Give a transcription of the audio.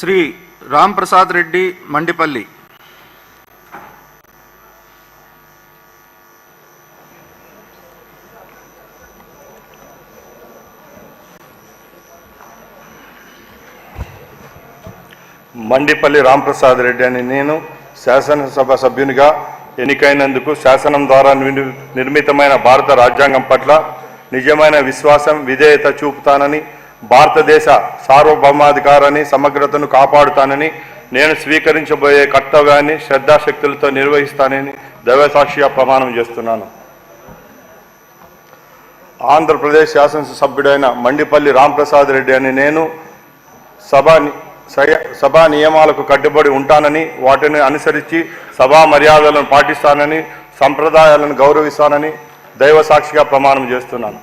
శ్రీ రామ్ ప్రసాద్ రెడ్డి మండిపల్లి. మండిపల్లి రాంప్రసాద్ రెడ్డి అని నేను శాసనసభ సభ్యునిగా ఎన్నికైనందుకు శాసనం ద్వారా నిర్మితమైన భారత రాజ్యాంగం పట్ల నిజమైన విశ్వాసం, విధేయత చూపుతానని, భారతదేశ సార్వభౌమాధికారాన్ని, సమగ్రతను కాపాడుతానని, నేను స్వీకరించబోయే కర్తవ్యాన్ని శ్రద్ధాశక్తులతో నిర్వహిస్తానని దైవసాక్షిగా ప్రమాణం చేస్తున్నాను. ఆంధ్రప్రదేశ్ శాసనసభ్యుడైన మండిపల్లి రాంప్రసాద్ రెడ్డి అని నేను సభా నియమాలకు కట్టుబడి ఉంటానని, వాటిని అనుసరించి సభా మర్యాదలను పాటిస్తానని, సంప్రదాయాలను గౌరవిస్తానని దైవసాక్షిగా ప్రమాణం చేస్తున్నాను.